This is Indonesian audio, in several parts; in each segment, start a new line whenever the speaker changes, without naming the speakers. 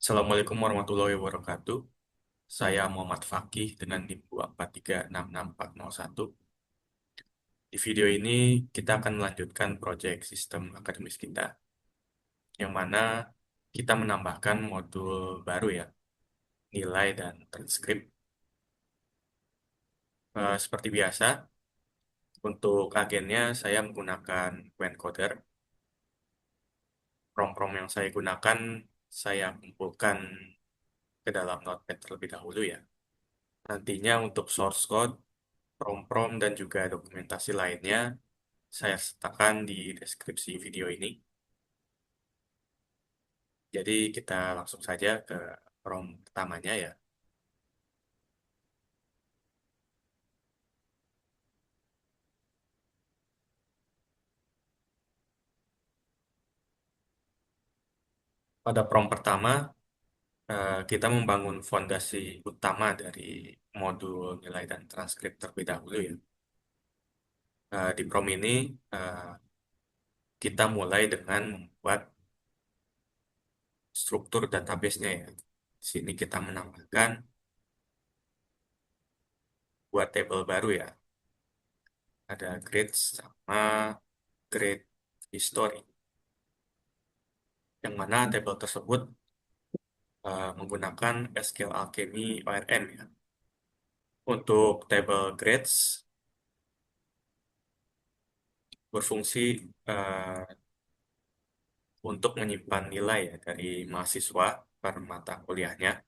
Assalamualaikum warahmatullahi wabarakatuh. Saya Muhammad Fakih dengan NIM 243666401. Di video ini kita akan melanjutkan proyek sistem akademis kita, yang mana kita menambahkan modul baru ya, nilai dan transkrip. Seperti biasa, untuk agennya saya menggunakan Encoder. Prom-prom yang saya gunakan, saya kumpulkan ke dalam Notepad terlebih dahulu ya. Nantinya untuk source code, prom-prom, dan juga dokumentasi lainnya saya sertakan di deskripsi video ini. Jadi kita langsung saja ke prom pertamanya ya. Pada prom pertama, kita membangun fondasi utama dari modul nilai dan transkrip terlebih dahulu ya. Di prom ini, eh, kita mulai dengan membuat struktur database-nya ya. Di sini kita menambahkan buat table baru ya. Ada grades sama grade history. Yang mana table tersebut menggunakan SQL Alchemy ORM ya. Untuk table grades berfungsi eh, untuk menyimpan nilai ya dari mahasiswa per mata kuliahnya.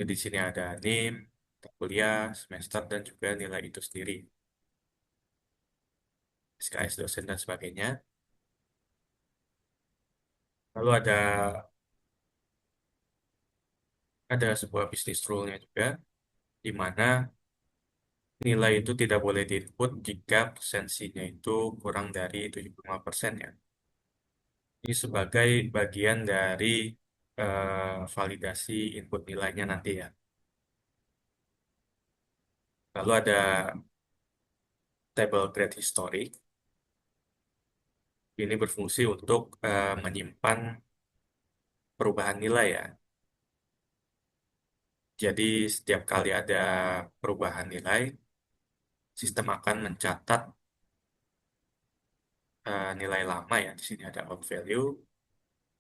Jadi di sini ada NIM, mata kuliah, semester, dan juga nilai itu sendiri, SKS dosen dan sebagainya. Lalu ada sebuah bisnis rule-nya juga, di mana nilai itu tidak boleh di-input jika persensinya itu kurang dari 75% ya. Ini sebagai bagian dari validasi input nilainya nanti ya. Lalu ada table grade history. Ini berfungsi untuk menyimpan perubahan nilai ya. Jadi setiap kali ada perubahan nilai, sistem akan mencatat nilai lama ya. Di sini ada old value,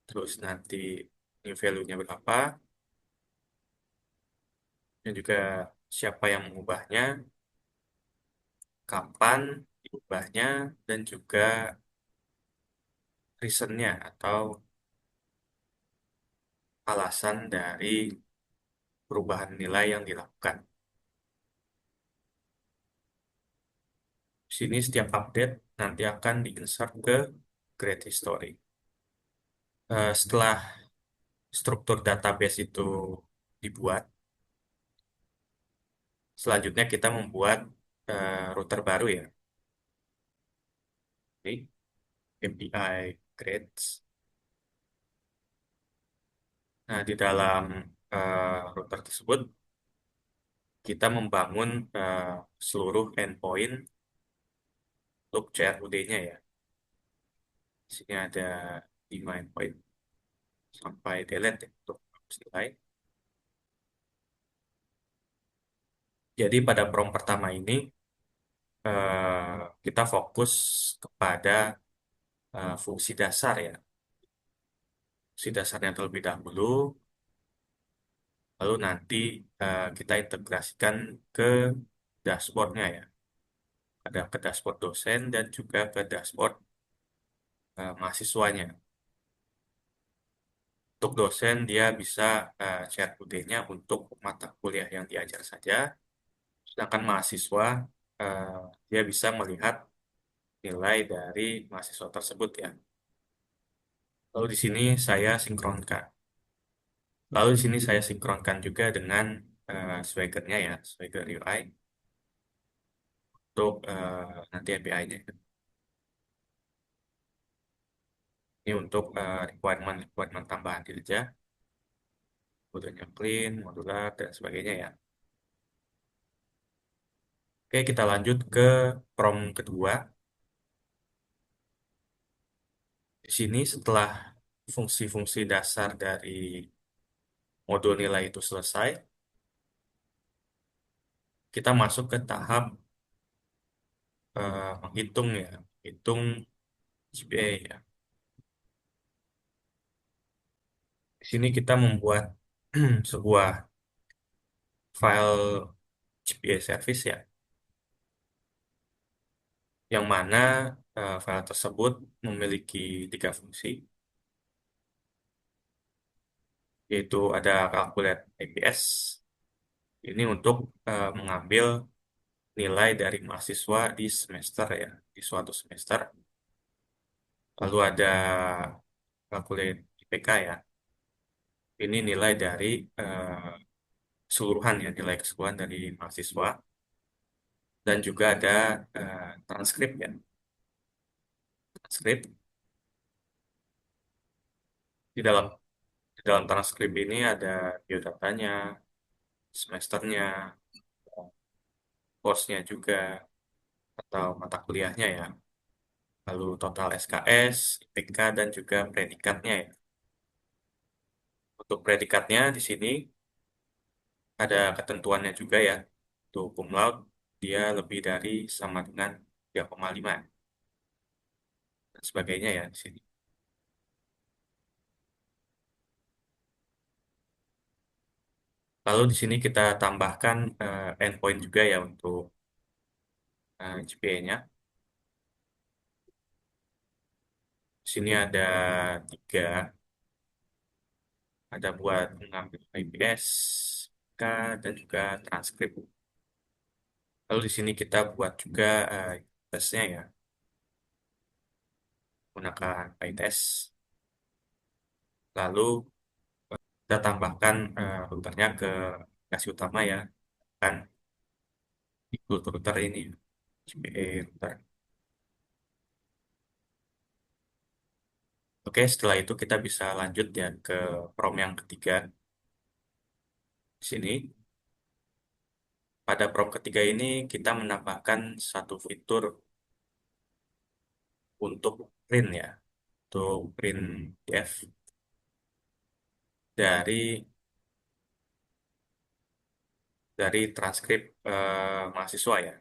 terus nanti new value-nya berapa, dan juga siapa yang mengubahnya, kapan diubahnya, dan juga reason-nya atau alasan dari perubahan nilai yang dilakukan. Di sini setiap update nanti akan di-insert ke grade history. Setelah struktur database itu dibuat, selanjutnya kita membuat router baru ya. Ini API grades. Nah, di dalam router tersebut kita membangun seluruh endpoint untuk CRUD-nya ya. Di sini ada 5 endpoint sampai delete ya, untuk nilai. Jadi pada prom pertama ini kita fokus kepada fungsi dasar ya. Fungsi dasarnya terlebih dahulu, lalu nanti kita integrasikan ke dashboardnya ya. Ada ke dashboard dosen dan juga ke dashboard mahasiswanya. Untuk dosen dia bisa share UD-nya untuk mata kuliah yang diajar saja, sedangkan mahasiswa eh, dia bisa melihat nilai dari mahasiswa tersebut ya. Lalu di sini saya sinkronkan. Lalu di sini saya sinkronkan juga dengan Swagger-nya ya, Swagger UI untuk nanti API-nya. Ini untuk requirement tambahan saja, modulnya clean, modular, dan sebagainya ya. Oke, kita lanjut ke prom kedua. Di sini setelah fungsi-fungsi dasar dari modul nilai itu selesai, kita masuk ke tahap menghitung ya, hitung GPA ya. Di sini kita membuat sebuah file GPA service ya, yang mana file tersebut memiliki tiga fungsi, yaitu ada calculate IPS, ini untuk mengambil nilai dari mahasiswa di semester ya, di suatu semester. Lalu ada calculate IPK ya, ini nilai dari eh, keseluruhan ya, nilai keseluruhan dari mahasiswa. Dan juga ada transkrip ya, transkrip di dalam transkrip ini ada biodatanya, semesternya, course-nya juga, atau mata kuliahnya ya, lalu total SKS, IPK, dan juga predikatnya ya. Untuk predikatnya di sini ada ketentuannya juga ya. Untuk cum laude, dia lebih dari sama dengan 3,5 dan sebagainya ya di sini. Lalu di sini kita tambahkan endpoint juga ya untuk GPA-nya. Di sini ada tiga, ada buat mengambil IPS, K, dan juga transkrip. Lalu di sini kita buat juga tesnya ya, menggunakan PyTest. Lalu kita tambahkan routernya ke aplikasi utama ya, kan ikut router ini, GPA router. Oke, setelah itu kita bisa lanjut ya ke prom yang ketiga. Di sini, pada prom ketiga ini kita menambahkan satu fitur untuk print ya, untuk print PDF dari transkrip mahasiswa ya.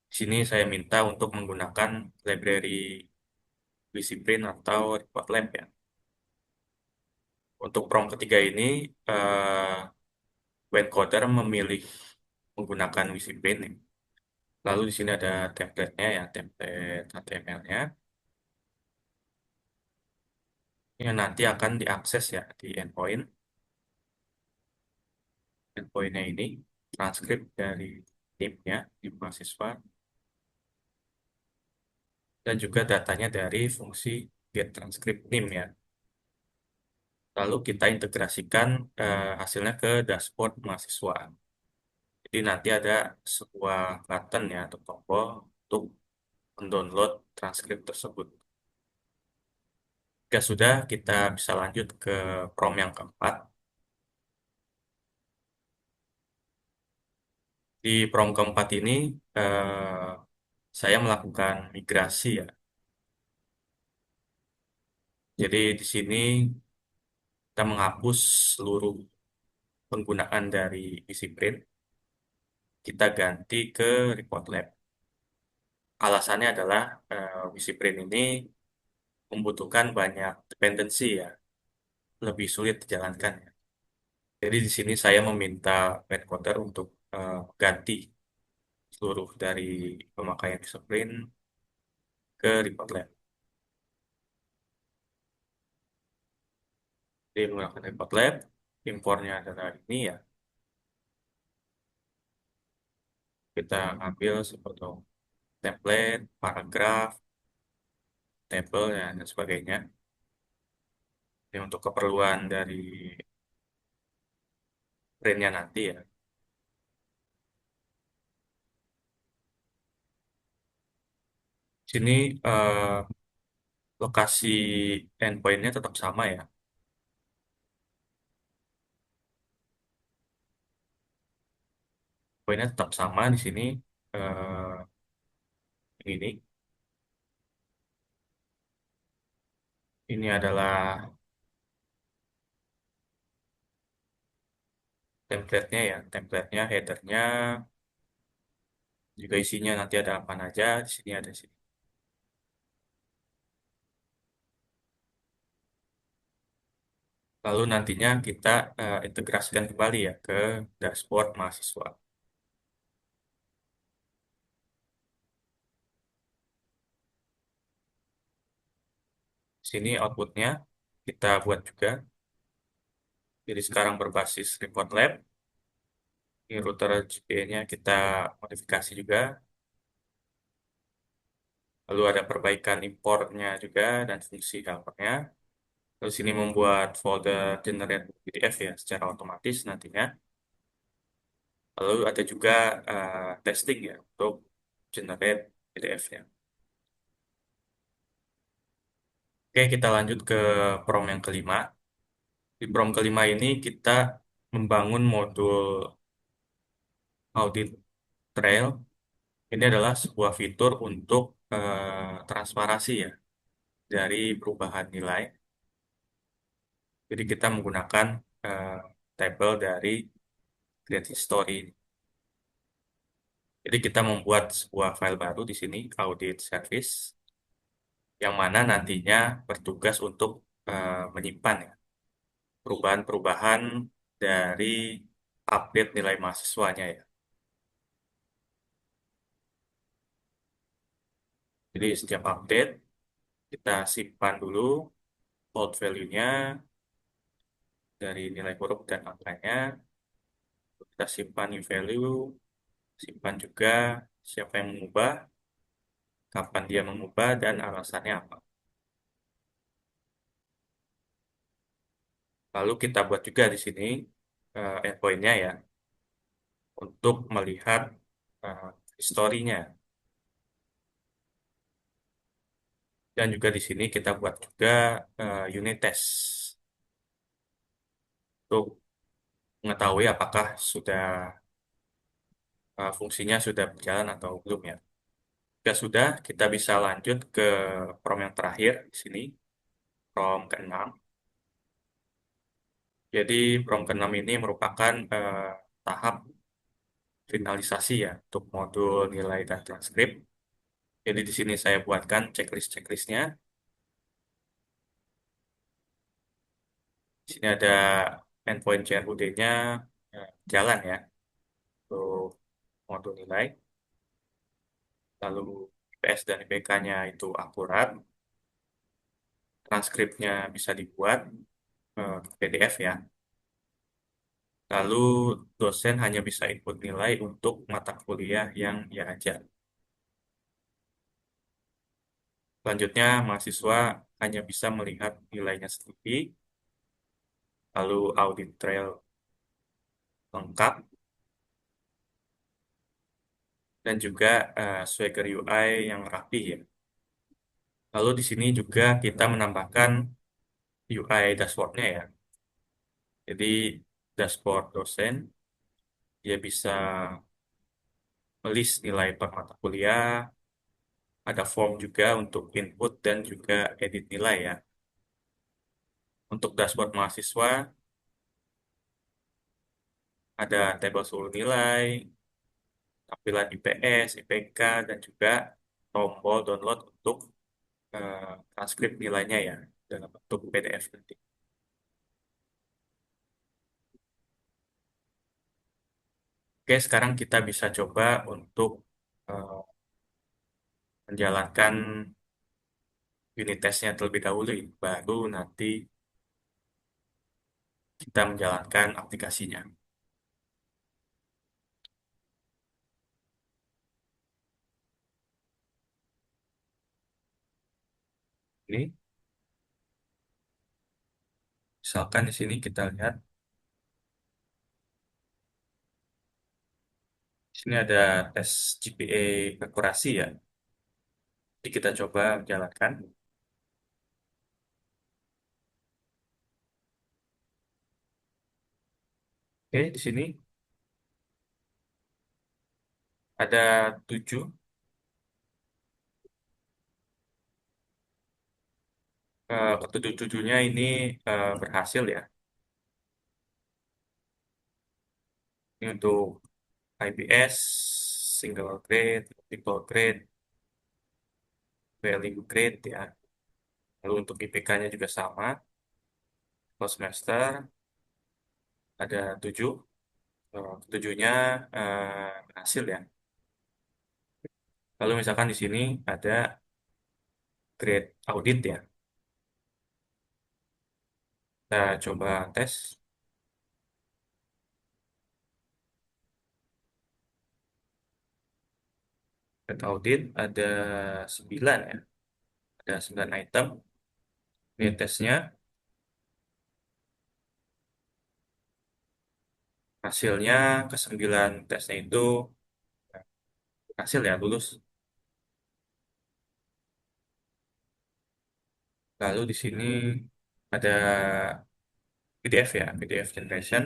Di sini saya minta untuk menggunakan library Visiprint atau Report Lab ya. Untuk prompt ketiga ini, encoder memilih menggunakan Visiprint ya. Lalu di sini ada template-nya ya, template HTML-nya. Yang nanti akan diakses ya di endpoint. Endpoint-nya ini transkrip dari timnya, tim mahasiswa, dan juga datanya dari fungsi get transcript name ya. Lalu kita integrasikan hasilnya ke dashboard mahasiswa. Jadi nanti ada sebuah button ya atau tombol untuk mendownload transkrip tersebut. Jika sudah, kita bisa lanjut ke prom yang keempat. Di prom keempat ini, saya melakukan migrasi ya. Jadi di sini kita menghapus seluruh penggunaan dari isi print, kita ganti ke report lab. Alasannya adalah isi print ini membutuhkan banyak dependensi ya, lebih sulit dijalankan ya. Jadi di sini saya meminta encoder untuk ganti seluruh dari pemakaian sprint ke report lab. Jadi menggunakan report lab, impornya adalah ini ya. Kita ambil seperti template, paragraf, table ya, dan sebagainya. Ini untuk keperluan dari printnya nanti ya. Sini lokasi endpointnya tetap sama ya. Poinnya tetap sama di sini. eh ini Ini adalah template-nya ya, template-nya, header-nya, juga isinya nanti ada apa aja, di sini ada sini. Lalu nantinya kita integrasikan kembali ya ke dashboard mahasiswa. Sini outputnya kita buat juga. Jadi sekarang berbasis Report Lab. Ini router GPA-nya kita modifikasi juga. Lalu ada perbaikan importnya juga dan fungsi helpernya. Terus ini membuat folder generate PDF ya secara otomatis nantinya. Lalu ada juga testing ya untuk generate PDF-nya. Oke, kita lanjut ke prom yang kelima. Di prom kelima ini kita membangun modul audit trail. Ini adalah sebuah fitur untuk transparansi ya dari perubahan nilai. Jadi kita menggunakan eh, tabel dari Create History. Jadi kita membuat sebuah file baru di sini, audit service, yang mana nantinya bertugas untuk menyimpan ya, perubahan-perubahan dari update nilai mahasiswanya ya. Jadi setiap update kita simpan dulu old value-nya dari nilai huruf dan angkanya, kita simpan new value, simpan juga siapa yang mengubah, kapan dia mengubah, dan alasannya apa. Lalu kita buat juga di sini endpoint-nya ya, untuk melihat uh, historinya. Dan juga di sini kita buat juga unit test untuk mengetahui apakah sudah fungsinya sudah berjalan atau belum ya. Jika sudah, kita bisa lanjut ke prom yang terakhir di sini, prom keenam. Jadi prom keenam ini merupakan tahap finalisasi ya untuk modul nilai dan transkrip. Jadi di sini saya buatkan checklist-checklistnya. Di sini ada endpoint CRUD-nya jalan ya untuk modul nilai. Lalu IPS dan IPK-nya itu akurat. Transkripnya bisa dibuat PDF ya. Lalu dosen hanya bisa input nilai untuk mata kuliah yang ia ajar. Selanjutnya, mahasiswa hanya bisa melihat nilainya sendiri, lalu audit trail lengkap, dan juga Swagger UI yang rapi ya. Lalu di sini juga kita menambahkan UI dashboardnya ya. Jadi dashboard dosen, dia bisa list nilai per mata kuliah, ada form juga untuk input dan juga edit nilai ya. Untuk dashboard mahasiswa, ada tabel seluruh nilai, tampilan IPS, IPK, dan juga tombol download untuk transkrip nilainya ya, dalam bentuk PDF nanti. Oke, sekarang kita bisa coba untuk eh, menjalankan unit testnya terlebih dahulu, baru nanti kita menjalankan aplikasinya. Ini, misalkan di sini kita lihat, di sini ada tes GPA akurasi ya. Jadi kita coba menjalankan. Oke, di sini ada 7. Ketujuh-tujuhnya ini berhasil ya. Ini untuk IPS, single grade, multiple grade, value grade ya. Lalu untuk IPK-nya juga sama. Per semester ada 7. Ketujuhnya berhasil ya. Lalu misalkan di sini ada grade audit ya. Kita coba tes. Grade audit ada 9 ya. Ada 9 item. Ini tesnya. Hasilnya ke-9 tesnya itu hasil ya, lulus. Lalu di sini ada PDF ya, PDF generation.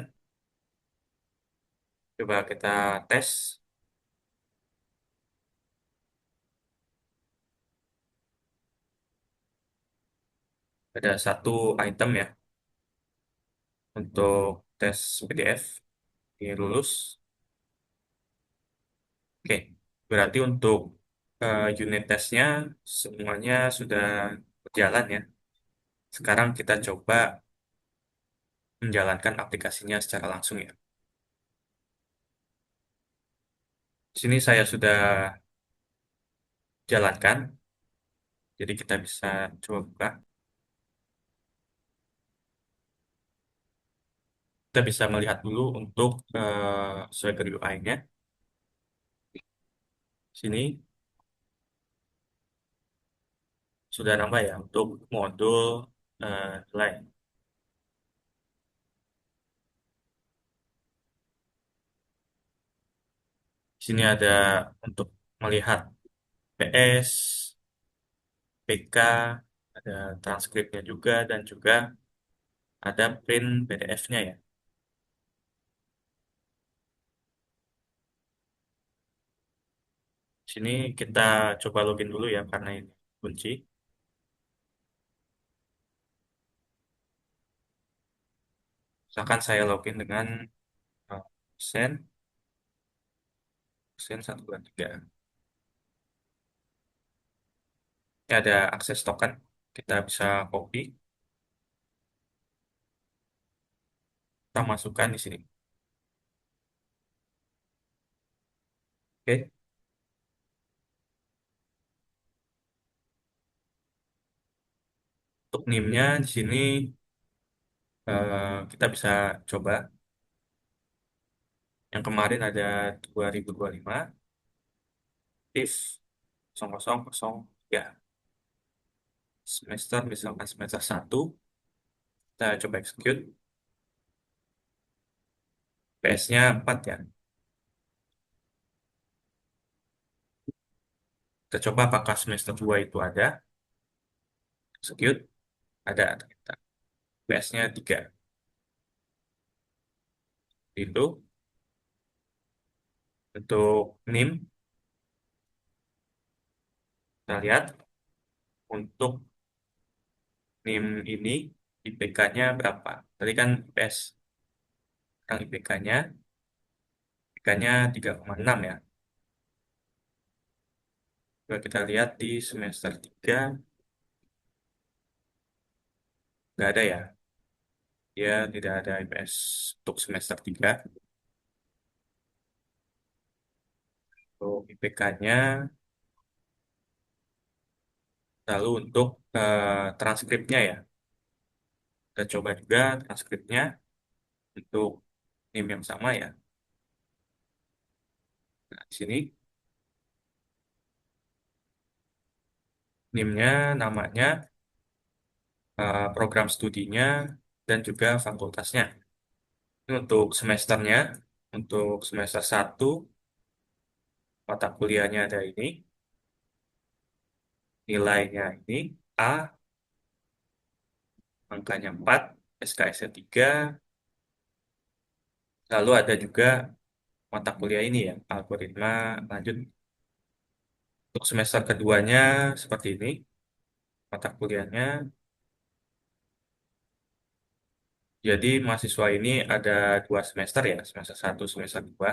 Coba kita tes. Ada satu item ya untuk tes PDF. Ini lulus. Oke, berarti untuk unit tesnya semuanya sudah berjalan ya. Sekarang kita coba menjalankan aplikasinya secara langsung ya. Di sini saya sudah jalankan, jadi kita bisa coba buka. Kita bisa melihat dulu untuk Swagger UI-nya. Sini sudah nambah ya untuk modul lain. Di sini ada untuk melihat PS, PK, ada transkripnya juga, dan juga ada print PDF-nya ya. Sini kita coba login dulu ya karena ini kunci. Misalkan saya login dengan uh, sen, sen 123. Ini ada akses token. Kita bisa copy, kita masukkan di sini. Oke, untuk NIM-nya di sini kita bisa coba. Yang kemarin ada 2025, if 0003 semester, misalkan semester 1, kita coba execute. PS-nya 4 ya. Kita coba apakah semester 2 itu ada. Execute, ada ternyata. PS-nya 3. Itu untuk NIM, kita lihat untuk NIM ini IPK-nya berapa. Tadi kan IPS, sekarang IPK-nya, IPK-nya 3,6 ya. Coba kita lihat di semester 3, nggak ada ya. Dia tidak ada IPS untuk semester 3. Untuk IPK-nya, lalu untuk transkripnya ya. Kita coba juga transkripnya untuk NIM yang sama ya. Nah, di sini NIM-nya, namanya, program studinya, dan juga fakultasnya. Ini untuk semesternya, untuk semester 1, mata kuliahnya ada ini, nilainya ini, A, angkanya 4, SKS-nya 3, lalu ada juga mata kuliah ini ya, algoritma lanjut. Untuk semester keduanya seperti ini, mata kuliahnya. Jadi mahasiswa ini ada 2 semester ya, semester 1, semester 2.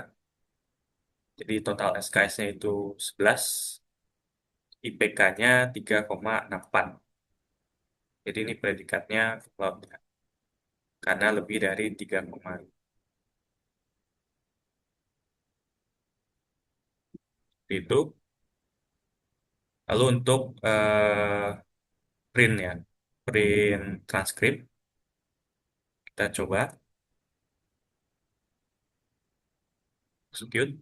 Jadi total SKS-nya itu 11, IPK-nya 3,64. Jadi ini predikatnya cum laude, ya, karena lebih dari 3,5 itu. Lalu untuk print ya, print transkrip, kita coba execute.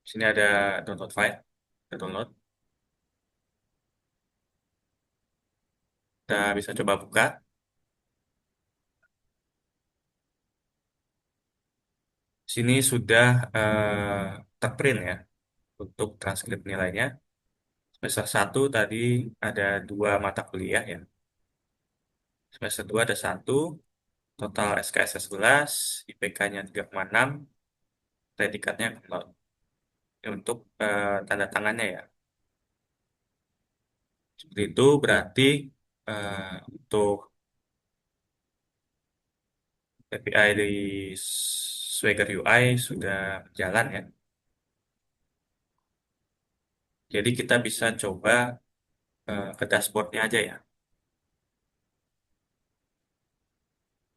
Sini ada download file, kita download. Kita bisa coba buka. Sini sudah terprint ya untuk transkrip nilainya. Semester 1 tadi ada 2 mata kuliah ya. Semester 2 ada satu, total SKS 11, IPK-nya 3,6, predikatnya cum laude. Ini untuk tanda tangannya ya. Seperti itu berarti untuk API dari Swagger UI sudah jalan ya. Jadi kita bisa coba ke dashboardnya aja ya.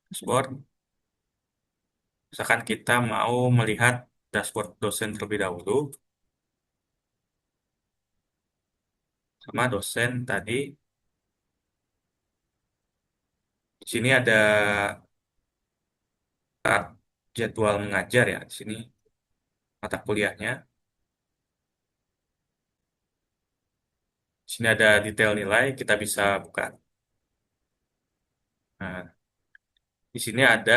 Dashboard, misalkan kita mau melihat dashboard dosen terlebih dahulu, sama dosen tadi. Di sini ada jadwal mengajar ya. Di sini mata kuliahnya. Di sini ada detail nilai, kita bisa buka. Nah, di sini ada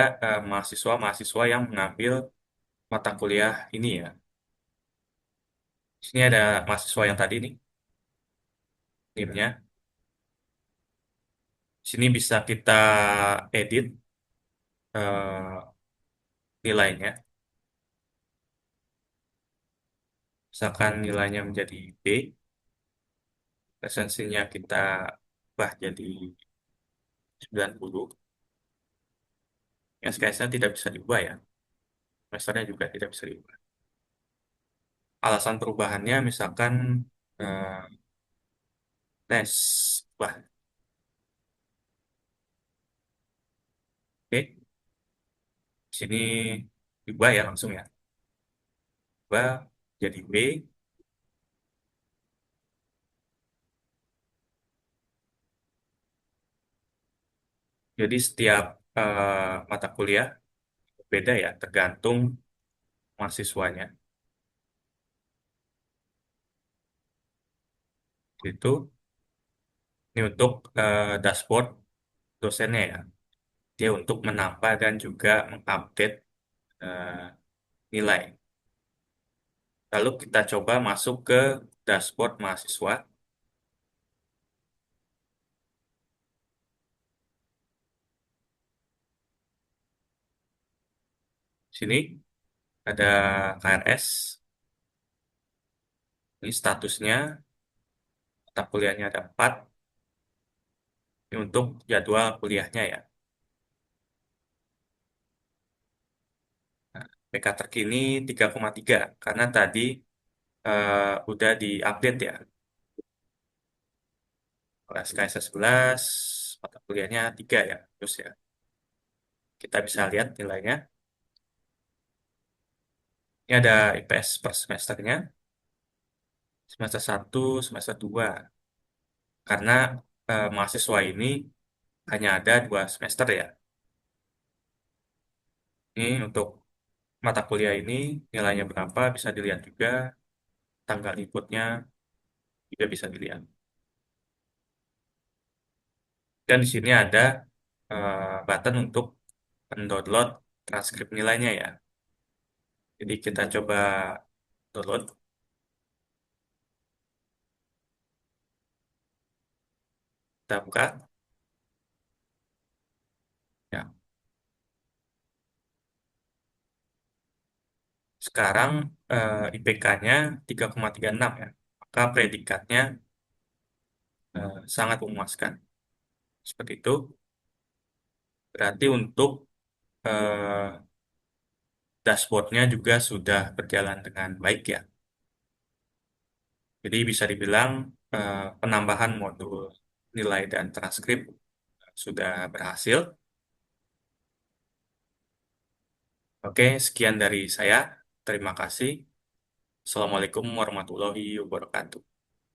mahasiswa-mahasiswa yang mengambil mata kuliah ini ya. Di sini ada mahasiswa yang tadi nih, NIM-nya. Di sini bisa kita edit eh, nilainya. Misalkan nilainya menjadi B, presensinya kita ubah jadi 90. Ya, SKS-nya tidak bisa diubah ya. Semesternya juga tidak bisa diubah. Alasan perubahannya misalkan eh, tes. Wah, oke. Di sini diubah ya langsung ya. Ubah jadi B. Jadi setiap mata kuliah beda ya, tergantung mahasiswanya. Itu ini untuk dashboard dosennya ya. Dia untuk menambah dan juga mengupdate eh, nilai. Lalu kita coba masuk ke dashboard mahasiswa. Sini ada KRS. Ini statusnya, mata kuliahnya ada 4. Ini untuk jadwal kuliahnya ya. Nah, PK terkini 3,3 karena tadi udah diupdate ya. Kalau SKS 11, mata kuliahnya 3 ya. Terus ya, kita bisa lihat nilainya. Ini ada IPS per semesternya. Semester 1, semester 2. Karena mahasiswa ini hanya ada 2 semester ya. Ini untuk mata kuliah ini nilainya berapa bisa dilihat juga. Tanggal ikutnya juga bisa dilihat. Dan di sini ada button untuk mendownload transkrip nilainya ya. Jadi kita coba download, kita buka. Ya, sekarang IPK-nya 3,36 ya. Maka predikatnya sangat memuaskan. Seperti itu. Berarti untuk eh, dashboardnya juga sudah berjalan dengan baik ya. Jadi bisa dibilang penambahan modul nilai dan transkrip sudah berhasil. Oke, sekian dari saya. Terima kasih. Assalamualaikum warahmatullahi wabarakatuh.